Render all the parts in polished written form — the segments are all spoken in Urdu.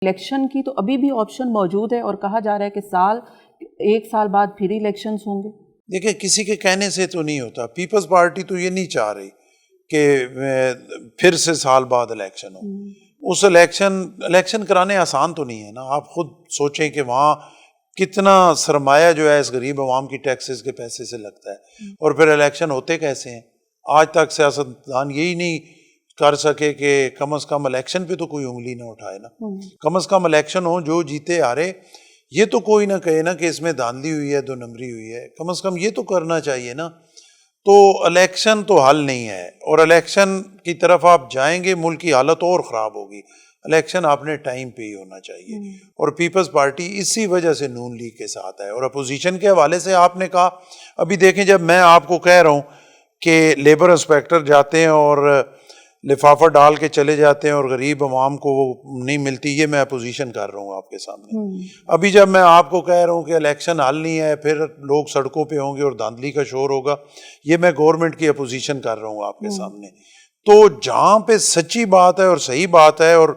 الیکشن کی تو ابھی بھی آپشن موجود ہے اور کہا جا رہا ہے کہ ایک سال بعد پھر الیکشنز ہوں گے. دیکھیں کسی کے کہنے سے تو نہیں ہوتا. پیپلز پارٹی تو یہ نہیں چاہ رہی کہ پھر سے سال بعد الیکشن ہو. اس الیکشن کرانے آسان تو نہیں ہے نا. آپ خود سوچیں کہ وہاں کتنا سرمایہ جو ہے اس غریب عوام کی ٹیکسز کے پیسے سے لگتا ہے, اور پھر الیکشن ہوتے کیسے ہیں. آج تک سیاستدان یہی نہیں کر سکے کہ کم از کم الیکشن پہ تو کوئی انگلی نہ اٹھائے نا. کم از کم الیکشن ہو, جو جیتے آ رہے, یہ تو کوئی نہ کہے نا کہ اس میں دھاندلی ہوئی ہے, 2 نمبری ہوئی ہے. کم از کم یہ تو کرنا چاہیے نا. تو الیکشن تو حل نہیں ہے, اور الیکشن کی طرف آپ جائیں گے ملک کی حالت اور خراب ہوگی. الیکشن اپنے ٹائم پہ ہی ہونا چاہیے, اور پیپلز پارٹی اسی وجہ سے نون لیگ کے ساتھ ہے. اور اپوزیشن کے حوالے سے آپ نے کہا, ابھی دیکھیں جب میں آپ کو کہہ رہا ہوں کہ لیبر انسپیکٹر جاتے ہیں اور لفافہ ڈال کے چلے جاتے ہیں اور غریب عوام کو وہ نہیں ملتی, یہ میں اپوزیشن کر رہا ہوں آپ کے سامنے. ابھی جب میں آپ کو کہہ رہا ہوں کہ الیکشن حل نہیں ہے, پھر لوگ سڑکوں پہ ہوں گے اور دھاندلی کا شور ہوگا, یہ میں گورنمنٹ کی اپوزیشن کر رہا ہوں آپ کے سامنے. تو جہاں پہ سچی بات ہے اور صحیح بات ہے اور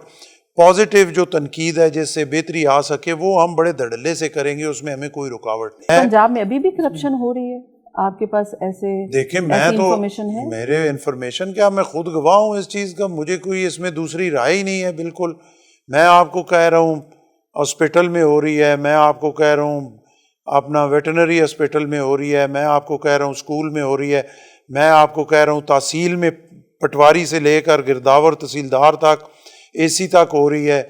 پازیٹیو جو تنقید ہے جس سے بہتری آ سکے, وہ ہم بڑے دھڑلے سے کریں گے, اس میں ہمیں کوئی رکاوٹ نہیں ہے. پنجاب میں ابھی بھی کرپشن ہو رہی ہے, آپ کے پاس دیکھیں میں تو میرے انفارمیشن کیا, میں خود گواہ ہوں اس چیز کا, مجھے کوئی اس میں دوسری رائے ہی نہیں ہے. بالکل میں آپ کو کہہ رہا ہوں ہاسپٹل میں ہو رہی ہے, میں آپ کو کہہ رہا ہوں اپنا ویٹنری ہاسپٹل میں ہو رہی ہے, میں آپ کو کہہ رہا ہوں اسکول میں ہو رہی ہے, میں آپ کو کہہ رہا ہوں تحصیل میں پٹواری سے لے کر گرداور تحصیلدار تک اے سی تک ہو رہی ہے,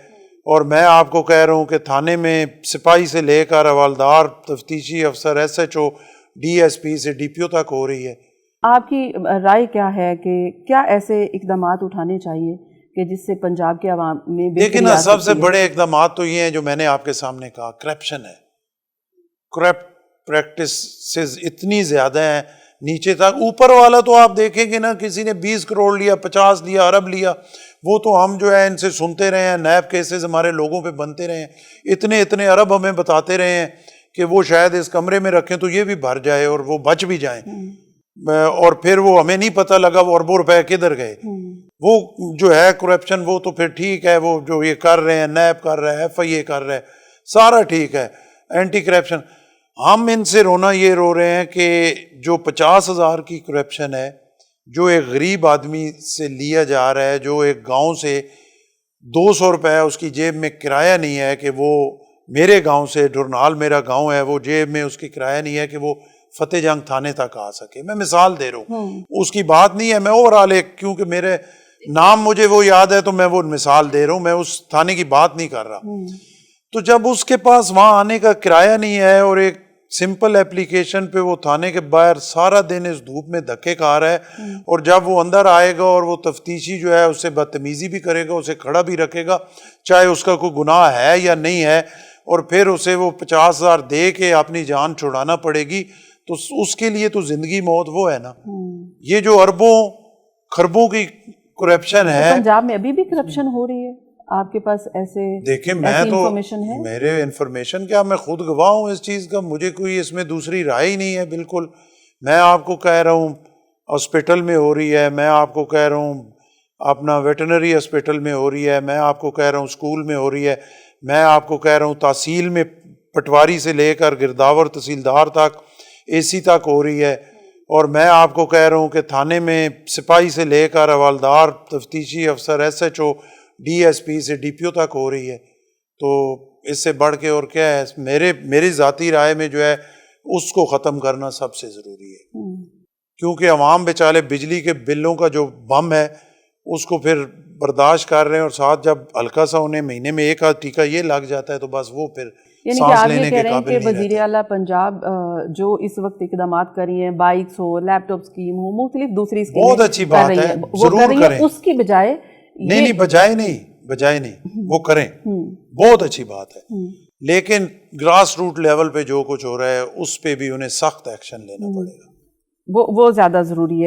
اور میں آپ کو کہہ رہا ہوں کہ تھانے میں سپاہی سے لے کر حوالدار, تفتیشی افسر, S H O, D S P سے ڈی پی او تک ہو رہی ہے. آپ کی رائے کیا ہے کہ کیا ایسے اقدامات اٹھانے چاہیے کہ جس سے پنجاب کے عوام میں دیکھیں نا, سب سے بڑے اقدامات تو یہ ہیں جو میں نے آپ کے سامنے کہا. کرپشن ہے, کرپٹ پریکٹسز اتنی زیادہ ہیں نیچے تک. اوپر والا تو آپ دیکھیں گے نا, کسی نے 20 کروڑ لیا, 50 لیا, ارب لیا, وہ تو ہم جو ہے ان سے سنتے رہے ہیں, نیب کیسز ہمارے لوگوں پہ بنتے رہے ہیں, اتنے ارب ہمیں بتاتے رہے ہیں کہ وہ شاید اس کمرے میں رکھیں تو یہ بھی بھر جائے اور وہ بچ بھی جائیں, اور پھر وہ ہمیں نہیں پتہ لگا وہ اربوں روپے کدھر گئے. وہ جو ہے کرپشن, وہ تو پھر ٹھیک ہے, وہ جو یہ کر رہے ہیں, نیب کر رہا ہے, ایف آئی اے کر رہا ہے, سارا ٹھیک ہے, اینٹی کرپشن. ہم ان سے رونا یہ رو رہے ہیں کہ جو 50,000 کی کرپشن ہے, جو ایک غریب آدمی سے لیا جا رہا ہے, جو ایک گاؤں سے 200 روپے اس کی جیب میں کرایہ نہیں ہے کہ وہ میرے گاؤں سے, ڈرنال میرا گاؤں ہے, وہ جیب میں اس کی کرایہ نہیں ہے کہ وہ فتح جنگ تھانے تک آ سکے. میں مثال دے رہا ہوں, اس کی بات نہیں ہے, میں اوورآل ایک, کیونکہ میرے نام مجھے وہ یاد ہے تو میں وہ مثال دے رہا ہوں, میں اس تھانے کی بات نہیں کر رہا. تو جب اس کے پاس وہاں آنے کا کرایہ نہیں ہے اور ایک سمپل اپلیکیشن پہ وہ تھانے کے باہر سارا دن اس دھوپ میں دھکے کھا رہا ہے, اور جب وہ اندر آئے گا اور وہ تفتیشی جو ہے اس سے بدتمیزی بھی کرے گا, اسے کھڑا بھی رکھے گا چاہے اس کا کوئی گناہ ہے یا نہیں ہے, اور پھر اسے وہ 50,000 دے کے اپنی جان چھڑانا پڑے گی, تو اس کے لیے تو زندگی موت وہ ہے نا. یہ جو اربوں خربوں کی کرپشن ہے, پنجاب میں ابھی بھی کرپشن ہو رہی ہے, آپ کے پاس ایسے دیکھیں میں تو میرے انفارمیشن کیا, میں خود گواہ ہوں اس چیز کا, مجھے کوئی اس میں دوسری رائے ہی نہیں ہے. بالکل میں آپ کو کہہ رہا ہوں ہاسپٹل میں ہو رہی ہے, میں آپ کو کہہ رہا ہوں اپنا ویٹنری ہاسپٹل میں ہو رہی ہے, میں آپ کو کہہ رہا ہوں اسکول میں ہو رہی ہے, میں آپ کو کہہ رہا ہوں تحصیل میں پٹواری سے لے کر گرداور تحصیلدار تک اے سی تک ہو رہی ہے, اور میں آپ کو کہہ رہا ہوں کہ تھانے میں سپاہی سے لے کر حوالدار, تفتیشی افسر, S H O, D S P سے ڈی پی او تک ہو رہی ہے. تو اس سے بڑھ کے اور کیا ہے. میری ذاتی رائے میں جو ہے اس کو ختم کرنا سب سے ضروری ہے, کیونکہ عوام بیچارے بجلی کے بلوں کا جو بم ہے اس کو پھر برداشت کر رہے ہیں, اور ساتھ جب ہلکا سا انہیں مہینے میں ایک آدھ ٹیکہ یہ لگ جاتا ہے تو بس وہ پھر سانس لینے کے قابل نہیں رہتے. وزیر اعلیٰ پنجاب جو اس وقت اقدامات کر رہی ہیں, بائکس ہو, لیپ ٹاپ اسکیم ہو, مختلف دوسری اسکیم, بہت اچھی بات ہے, ضرور کریں. اس کی بجائے بجائے نہیں وہ کریں, بہت اچھی بات ہے, لیکن گراس روٹ لیول پہ جو کچھ ہو رہا ہے اس پہ بھی انہیں سخت ایکشن لینا پڑے گا, وہ زیادہ ضروری ہے.